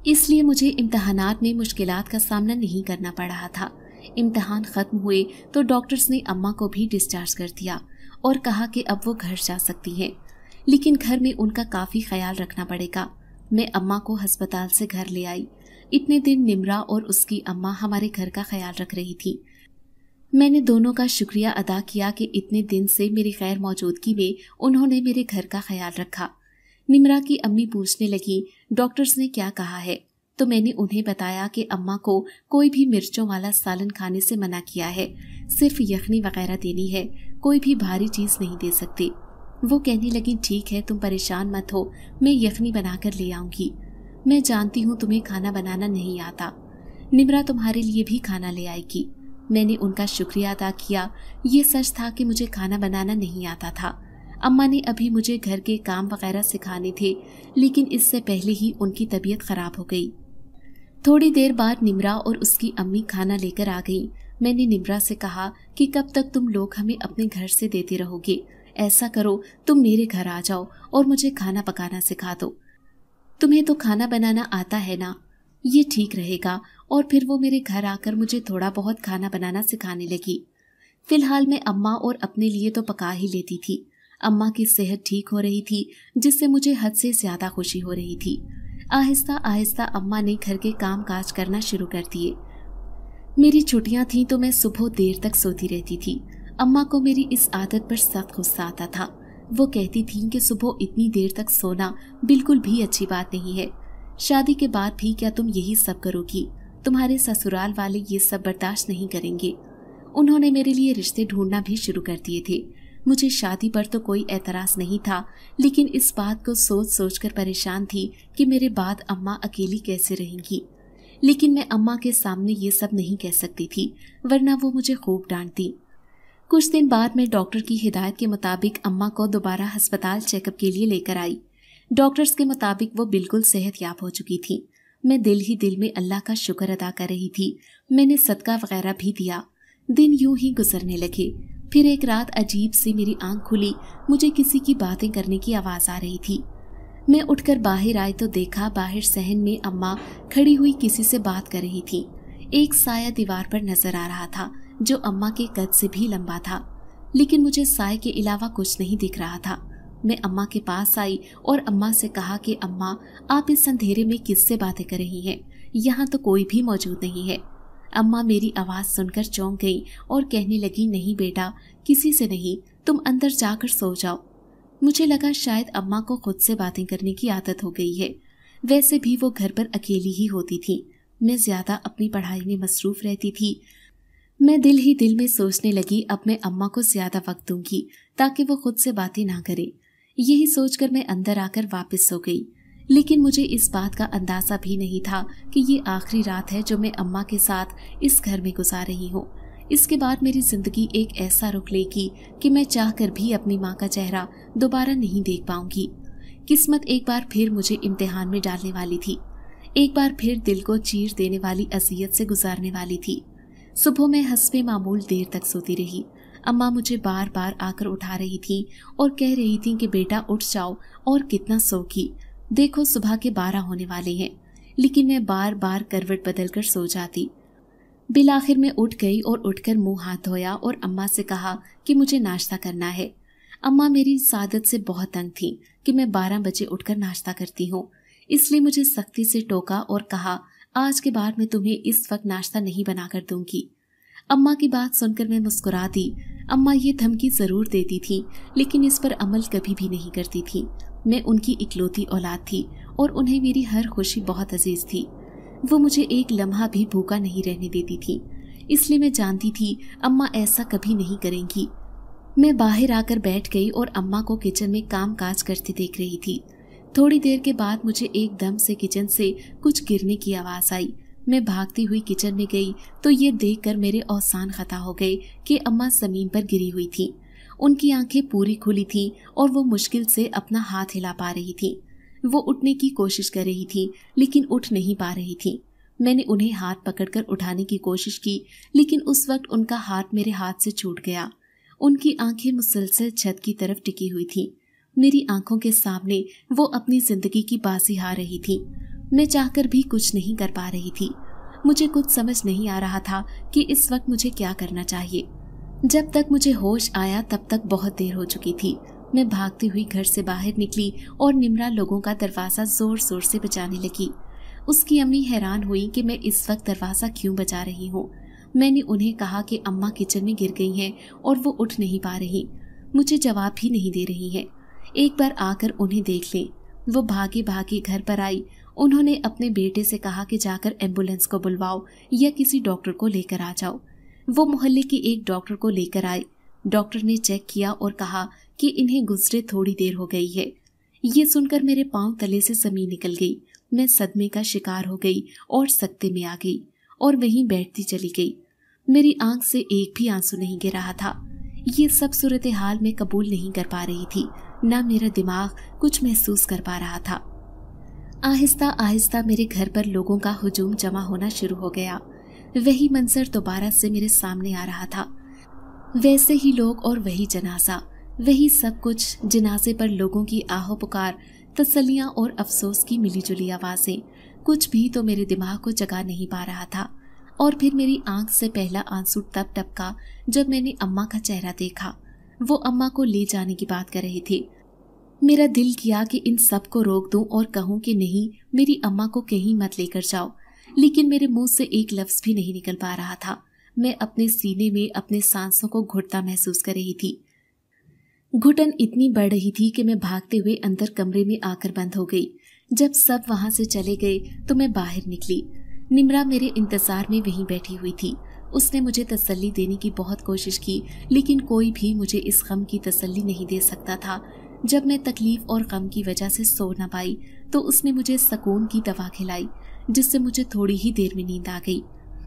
इसलिए मुझे इम्तहानात में मुश्किलात का सामना नहीं करना पड़ रहा था। इम्तहान ख़त्म हुए तो डॉक्टर्स ने अम्मा को भी डिस्चार्ज कर दिया और कहा कि अब वो घर जा सकती हैं, लेकिन घर में उनका काफ़ी ख्याल रखना पड़ेगा। मैं अम्मा को अस्पताल से घर ले आई। इतने दिन निम्रा और उसकी अम्मा हमारे घर का ख्याल रख रही थी। मैंने दोनों का शुक्रिया अदा किया कि इतने दिन से मेरी गैर मौजूदगी में उन्होंने मेरे घर का ख्याल रखा। निम्रा की अम्मी पूछने लगी, डॉक्टर्स ने क्या कहा है? तो मैंने उन्हें बताया कि अम्मा को कोई भी मिर्चों वाला सालन खाने से मना किया है, सिर्फ यखनी वगैरह देनी है, कोई भी भारी चीज़ नहीं दे सकते। वो कहने लगी ठीक है, तुम परेशान मत हो, मैं यखनी बनाकर ले आऊँगी। मैं जानती हूँ तुम्हें खाना बनाना नहीं आता, निम्रा तुम्हारे लिए भी खाना ले आएगी। मैंने उनका शुक्रिया अदा किया। ये सच था कि मुझे खाना बनाना नहीं आता था। अम्मा ने अभी मुझे घर के काम वगैरह सिखाने थे, लेकिन इससे पहले ही उनकी तबीयत खराब हो गई। थोड़ी देर बाद निम्रा और उसकी अम्मी खाना लेकर आ गई। मैंने निम्रा से कहा कि कब तक तुम लोग हमें अपने घर से देते रहोगे, ऐसा करो तुम मेरे घर आ जाओ और मुझे खाना पकाना सिखा दो। तुम्हें तो खाना बनाना आता है ना, ये ठीक रहेगा। और फिर वो मेरे घर आकर मुझे थोड़ा बहुत खाना बनाना सिखाने लगी। फिलहाल मैं अम्मा और अपने लिए तो पका ही लेती थी। अम्मा की सेहत ठीक हो रही थी, जिससे मुझे हद से ज्यादा खुशी हो रही थी। आहिस्ता आहिस्ता अम्मा ने घर के काम काज करना शुरू कर दिए। मेरी छुट्टियां थीं तो मैं सुबह देर तक सोती रहती थी। अम्मा को मेरी इस आदत पर सख्त गुस्सा आता था। वो कहती थीं कि सुबह इतनी देर तक सोना बिल्कुल भी अच्छी बात नहीं है। शादी के बाद भी क्या तुम यही सब करोगी? तुम्हारे ससुराल वाले ये सब बर्दाश्त नहीं करेंगे। उन्होंने मेरे लिए रिश्ते ढूंढना भी शुरू कर दिए थे। मुझे शादी पर तो कोई एतराज नहीं था, लेकिन इस बात को सोच सोच कर परेशान थी कि मेरे बाद अम्मा अकेली कैसे रहेंगी। लेकिन मैं अम्मा के सामने ये सब नहीं कह सकती थी, वरना वो मुझे खूब डांटती। कुछ दिन बाद मैं डॉक्टर की हिदायत के मुताबिक अम्मा को दोबारा अस्पताल चेकअप के लिए लेकर आई। डॉक्टर्स के मुताबिक वो बिल्कुल सेहतयाब हो चुकी थी। मैं दिल ही दिल में अल्लाह का शुक्र अदा कर रही थी। मैंने सदका वगैरह भी दिया। दिन यूं ही गुजरने लगे। फिर एक रात अजीब सी मेरी आंख खुली। मुझे किसी की बातें करने की आवाज़ आ रही थी। मैं उठकर बाहर आई तो देखा बाहर सहन में अम्मा खड़ी हुई किसी से बात कर रही थी। एक साया दीवार पर नजर आ रहा था, जो अम्मा के कद से भी लंबा था, लेकिन मुझे साए के अलावा कुछ नहीं दिख रहा था। मैं अम्मा के पास आई और अम्मा से कहा कि अम्मा, आप इस अंधेरे में किससे बातें कर रही हैं? यहाँ तो कोई भी मौजूद नहीं है। अम्मा मेरी आवाज़ सुनकर चौंक गई और कहने लगी, नहीं बेटा, किसी से नहीं, तुम अंदर जाकर सो जाओ। मुझे लगा शायद अम्मा को खुद से बातें करने की आदत हो गई है। वैसे भी वो घर पर अकेली ही होती थी। मैं ज़्यादा अपनी पढ़ाई में मसरूफ़ रहती थी। मैं दिल ही दिल में सोचने लगी, अब मैं अम्मा को ज़्यादा वक्त दूंगी ताकि वो खुद से बातें ना करे। यही सोचकर मैं अंदर आकर वापस सो गई। लेकिन मुझे इस बात का अंदाज़ा भी नहीं था कि ये आखिरी रात है जो मैं अम्मा के साथ इस घर में गुजार रही हूँ। इसके बाद मेरी ज़िंदगी एक ऐसा रुख लेगी कि मैं चाहकर भी अपनी माँ का चेहरा दोबारा नहीं देख पाऊंगी। किस्मत एक बार फिर मुझे इम्तिहान में डालने वाली थी। एक बार फिर दिल को चीर देने वाली अज़ियत से गुजारने वाली थी। सुबह मैं हस्बे मामूल देर तक सोती रही। अम्मा मुझे बार बार आकर उठा रही थी और कह रही थी कि बेटा उठ जाओ, और कितना सोगी, देखो सुबह के 12 होने वाले हैं। लेकिन मैं बार बार करवट बदल कर सो जाती। बिलाखिर मैं उठ गई और उठकर मुंह हाथ धोया और अम्मा से कहा कि मुझे नाश्ता करना है। अम्मा मेरी इस आदत से बहुत तंग थी कि मैं 12 बजे उठकर नाश्ता करती हूँ, इसलिए मुझे सख्ती से टोका और कहा, आज के बाद मैं तुम्हें इस वक्त नाश्ता नहीं बनाकर दूंगी। अम्मा की बात सुनकर मैं मुस्कुरा दी। अम्मा ये धमकी जरूर देती थी, लेकिन इस पर अमल कभी भी नहीं करती थी। मैं उनकी इकलौती औलाद थी और उन्हें मेरी हर खुशी बहुत अजीज थी। वो मुझे एक लम्हा भी भूखा नहीं रहने देती थी, इसलिए मैं जानती थी अम्मा ऐसा कभी नहीं करेंगी। मैं बाहर आकर बैठ गई और अम्मा को किचन में काम काज करते देख रही थी। थोड़ी देर के बाद मुझे एकदम से किचन से कुछ गिरने की आवाज़ आई। मैं भागती हुई किचन में गई तो ये देखकर मेरे औसान खता हो गए कि अम्मा ज़मीन पर गिरी हुई थी। उनकी आंखें पूरी खुली थीं और वो मुश्किल से अपना हाथ हिला पा रही थी। वो उठने की कोशिश कर रही थी, लेकिन उठ नहीं पा रही थी। मैंने उन्हें हाथ पकड़कर उठाने की कोशिश की, लेकिन उस वक्त उनका हाथ मेरे हाथ से छूट गया। उनकी आंखें मुसलसल छत की तरफ टिकी हुई थी। मेरी आंखों के सामने वो अपनी जिंदगी की बाजी हार रही थी। मैं चाहकर भी कुछ नहीं कर पा रही थी। मुझे कुछ समझ नहीं आ रहा था कि इस वक्त मुझे क्या करना चाहिए। जब तक मुझे होश आया तब तक बहुत देर हो चुकी थी। मैं भागती हुई घर से बाहर निकली और निम्रा लोगों का दरवाज़ा जोर जोर से बजाने लगी। उसकी अम्मी हैरान हुई कि मैं इस वक्त दरवाज़ा क्यों बजा रही हूँ। मैंने उन्हें कहा कि अम्मा किचन में गिर गई हैं और वो उठ नहीं पा रही। मुझे जवाब भी नहीं दे रही है। एक बार आकर उन्हें देख लें। वो भागे भागे घर पर आई उन्होंने अपने बेटे से कहा कि जाकर एम्बुलेंस को बुलवाओ या किसी डॉक्टर को लेकर आ जाओ। वो मोहल्ले के एक डॉक्टर को लेकर आए। डॉक्टर ने चेक किया और कहा कि इन्हें गुजरे थोड़ी देर हो गई है। ये सुनकर मेरे पांव तले से जमीन निकल गई। मैं सदमे का शिकार हो गई और सकते में आ गई और वहीं बैठती चली गई। मेरी आंख से एक भी आंसू नहीं गिर रहा था। ये सब सूरत हाल मैं कबूल नहीं कर पा रही थी, ना मेरा दिमाग कुछ महसूस कर पा रहा था। आहिस्ता आहिस्ता मेरे घर पर लोगों का हुजूम जमा होना शुरू हो गया। वही मंजर दोबारा से मेरे सामने आ रहा था, वैसे ही लोग और वही जनाजा, वही सब कुछ। जनाजे पर लोगों की आहो पुकार, तसल्लियां और अफसोस की मिलीजुली आवाजें, कुछ भी तो मेरे दिमाग को जगा नहीं पा रहा था। और फिर मेरी आंख से पहला आंसू तब टपका जब मैंने अम्मा का चेहरा देखा। वो अम्मा को ले जाने की बात कर रहे थे। मेरा दिल किया कि इन सब को रोक दूं और कहूं कि नहीं, मेरी अम्मा को कहीं मत लेकर जाओ, लेकिन मेरे मुंह से एक लफ्ज भी नहीं निकल पा रहा था। मैं अपने सीने में अपने सांसों को घुटता महसूस कर रही थी। घुटन इतनी बढ़ रही थी कि मैं भागते हुए अंदर कमरे में आकर बंद हो गई। जब सब वहां से चले गए तो मैं बाहर निकली। निम्रा मेरे इंतजार में वहीं बैठी हुई थी। उसने मुझे तसल्ली देने की बहुत कोशिश की, लेकिन कोई भी मुझे इस गम की तसल्ली नहीं दे सकता था। जब मैं तकलीफ और गम की वजह से सो न पाई तो उसने मुझे सुकून की दवा खिलाई, जिससे मुझे थोड़ी ही देर में नींद आ गई।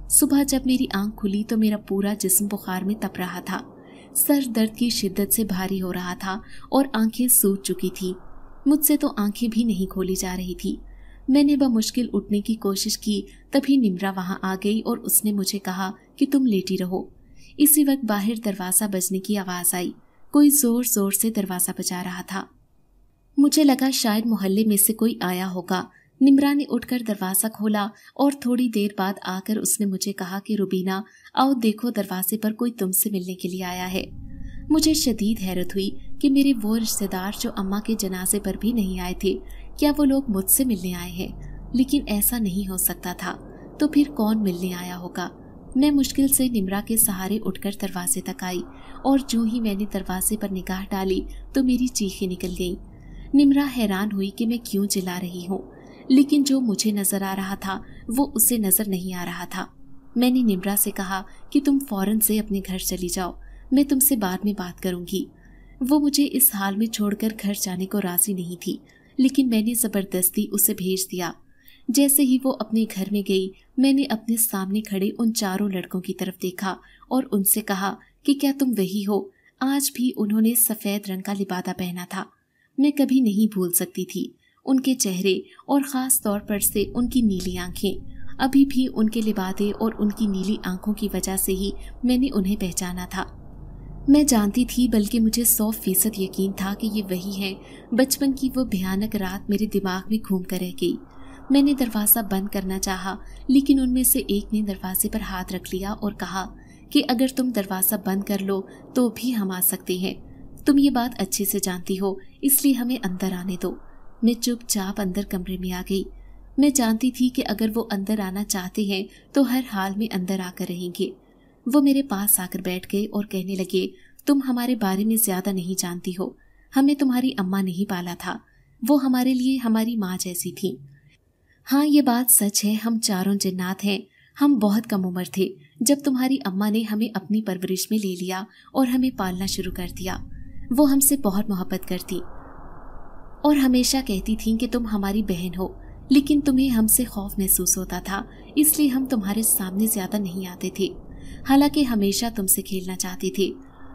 सुबह जब मेरी आंख खुली तो मेरा पूरा जिस्म बुखार में तप रहा था। सर दर्द की शिद्दत से भारी हो रहा था और आंखें सूज चुकी थी। मुझसे तो आंखें भी नहीं खोली जा रही थी। मैंने बमुश्किल उठने की कोशिश की, तभी निम्रा वहां आ गई और उसने मुझे कहा कि तुम लेटी रहो। इसी वक्त बाहर दरवाजा बजने की आवाज आई। कोई जोर जोर से दरवाजा बजा रहा था। मुझे लगा शायद मोहल्ले में से कोई आया होगा। निम्रा ने उठकर दरवाजा खोला और थोड़ी देर बाद आकर उसने मुझे कहा कि रुबीना, आओ देखो, दरवाजे पर कोई तुमसे मिलने के लिए आया है। मुझे शदीद हैरत हुई कि मेरे वो रिश्तेदार जो अम्मा के जनाजे पर भी नहीं आए थे, क्या वो लोग मुझसे मिलने आए हैं? लेकिन ऐसा नहीं हो सकता था। तो फिर कौन मिलने आया होगा? मैं मुश्किल से निम्रा के सहारे उठकर दरवाजे तक आई और जो ही मैंने दरवाजे पर निगाह डाली तो मेरी चीखें निकल गईं। निम्रा हैरान हुई कि मैं क्यों चिल्ला रही हूँ, लेकिन जो मुझे नजर आ रहा था वो उसे नजर नहीं आ रहा था। मैंने निम्रा से कहा कि तुम फौरन से अपने घर चली जाओ, मैं तुमसे बाद में बात करूंगी। वो मुझे इस हाल में छोड़कर घर जाने को राजी नहीं थी, लेकिन मैंने जबरदस्ती उसे भेज दिया। जैसे ही वो अपने घर में गई, मैंने अपने सामने खड़े उन चारों लड़कों की तरफ देखा और उनसे कहा कि क्या तुम वही हो? आज भी उन्होंने सफेद रंग का लिबादा पहना था। मैं कभी नहीं भूल सकती थी उनके चेहरे और खास तौर पर से उनकी नीली आंखें। अभी भी उनके लिबादे और उनकी नीली आंखों की वजह से ही मैंने उन्हें पहचाना था। मैं जानती थी, बल्कि मुझे 100% यकीन था कि ये वही हैं। बचपन की वो भयानक रात मेरे दिमाग में घूम कर रह गई। मैंने दरवाज़ा बंद करना चाहा, लेकिन उनमें से एक ने दरवाजे पर हाथ रख लिया और कहा कि अगर तुम दरवाज़ा बंद कर लो तो भी हम आ सकते हैं। तुम ये बात अच्छे से जानती हो, इसलिए हमें अंदर आने दो। मैं चुपचाप अंदर कमरे में आ गई। मैं जानती थी कि अगर वो अंदर आना चाहते हैं तो हर हाल में अंदर आकर रहेंगे। वो मेरे पास आकर बैठ गए और कहने लगे, तुम हमारे बारे में ज्यादा नहीं जानती हो। हमें तुम्हारी अम्मा नहीं पाला था, वो हमारे लिए हमारी माँ जैसी थी। हाँ, ये बात सच है, हम चारों जिन्नात हैं। हम बहुत कम उम्र थे जब तुम्हारी अम्मा ने हमें अपनी परवरिश में ले लिया और हमें पालना शुरू कर दिया। वो हमसे बहुत मोहब्बत करती और हमेशा कहती थीं कि तुम हमारी बहन हो, लेकिन तुम्हें हमसे खौफ महसूस होता था, इसलिए हम तुम्हारे सामने ज्यादा नहीं आते थे। हालांकि हमेशा तुमसे खेलना चाहते थे,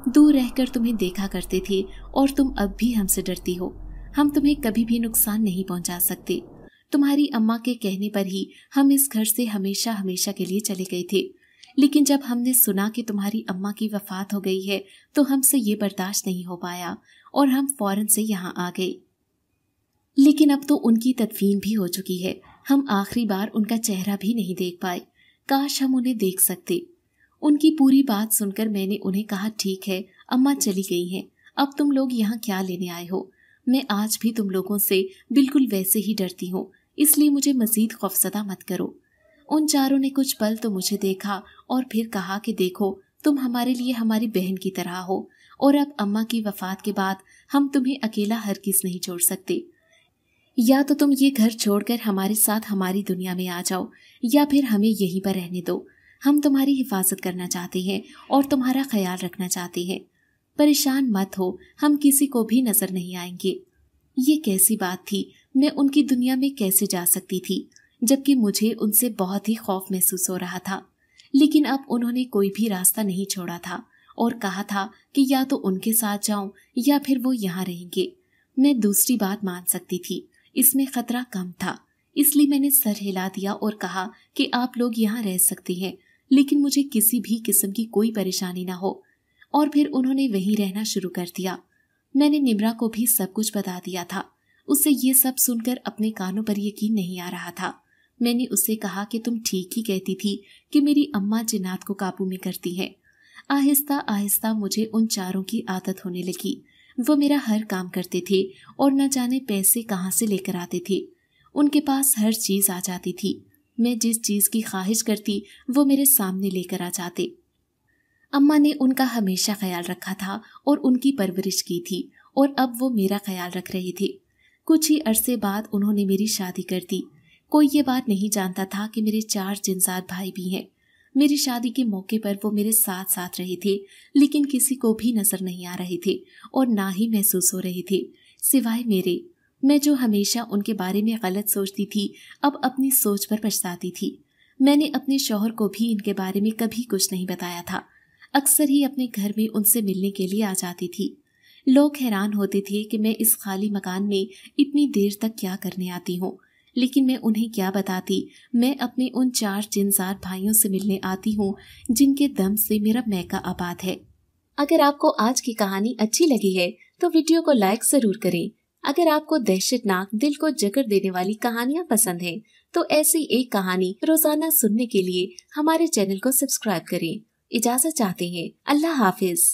दूर रहकर तुम्हें देखा करते थे और तुम अब भी हमसे डरती हो। हम तुम्हें कभी भी नुकसान नहीं पहुंचा सकते। तुम्हारी अम्मा के कहने पर ही हम इस घर से हमेशा हमेशा के लिए चले गए थे, लेकिन जब हमने सुना कि तुम्हारी अम्मा की वफात हो गई है तो हमसे ये बर्दाश्त नहीं हो पाया और हम फौरन से यहाँ आ गए। लेकिन अब तो उनकी तदफीन भी हो चुकी है। हम आखिरी बार उनका चेहरा भी नहीं देख पाए। काश हम उन्हें देख सकते। उनकी पूरी बात सुनकर मैंने उन्हें कहा, ठीक है, अम्मा चली गई हैं, अब तुम लोग यहाँ क्या लेने आए हो? मैं आज भी तुम लोगों से बिल्कुल वैसे ही डरती हूँ, इसलिए मुझे मजीद खौफजदा मत करो। उन चारों ने कुछ पल तो मुझे देखा और फिर कहा कि देखो, तुम हमारे लिए हमारी बहन की तरह हो और अब अम्मा की वफात के बाद हम तुम्हें अकेला हरगिज़ नहीं छोड़ सकते। या तो तुम ये घर छोड़कर हमारे साथ हमारी दुनिया में आ जाओ, या फिर हमें यहीं पर रहने दो। हम तुम्हारी हिफाजत करना चाहते हैं और तुम्हारा ख्याल रखना चाहते हैं। परेशान मत हो, हम किसी को भी नजर नहीं आएंगे। ये कैसी बात थी? मैं उनकी दुनिया में कैसे जा सकती थी, जबकि मुझे उनसे बहुत ही खौफ महसूस हो रहा था। लेकिन अब उन्होंने कोई भी रास्ता नहीं छोड़ा था और कहा था कि या तो उनके साथ जाऊं या फिर वो यहाँ रहेंगे। मैं दूसरी बात मान सकती थी, इसमें खतरा कम था, इसलिए मैंने सर हिला दिया और कहा कि आप लोग यहाँ रह सकते हैं, लेकिन मुझे किसी भी किस्म की कोई परेशानी ना हो। और फिर उन्होंने वहीं रहना शुरू कर दिया। मैंने निम्रा को भी सब कुछ बता दिया था। उसे ये सब सुनकर अपने कानों पर यकीन नहीं आ रहा था। मैंने उससे कहा कि तुम ठीक ही कहती थी कि मेरी अम्मा जिन्नात को काबू में करती है। आहिस्ता आहिस्ता मुझे उन चारों की आदत होने लगी। वो मेरा हर काम करते थे और न जाने पैसे कहाँ से लेकर आते थे। उनके पास हर चीज आ जाती थी। मैं जिस चीज की ख्वाहिश करती वो मेरे सामने लेकर आ जाते। अम्मा ने उनका हमेशा ख्याल रखा था और उनकी परवरिश की थी, और अब वो मेरा ख्याल रख रहे थे। कुछ ही अरसे बाद उन्होंने मेरी शादी कर दी। कोई ये बात नहीं जानता था कि मेरे 4 जिनसार भाई भी हैं। मेरी शादी के मौके पर वो मेरे साथ साथ रहे थे, लेकिन किसी को भी नजर नहीं आ रहे थे और ना ही महसूस हो रहे थे, सिवाय मेरे। मैं जो हमेशा उनके बारे में गलत सोचती थी, अब अपनी सोच पर पछताती थी। मैंने अपने शौहर को भी इनके बारे में कभी कुछ नहीं बताया था। अक्सर ही अपने घर में उनसे मिलने के लिए आ जाती थी। लोग हैरान होते थे कि मैं इस खाली मकान में इतनी देर तक क्या करने आती हूँ, लेकिन मैं उन्हें क्या बताती। मैं अपने उन 4 जिनसार भाइयों से मिलने आती हूँ जिनके दम से मेरा मैका आबाद है। अगर आपको आज की कहानी अच्छी लगी है तो वीडियो को लाइक जरूर करें। अगर आपको दहशतनाक, दिल को जकड़ देने वाली कहानियाँ पसंद हैं तो ऐसी एक कहानी रोजाना सुनने के लिए हमारे चैनल को सब्सक्राइब करें। इजाजत चाहते हैं। अल्लाह हाफिज।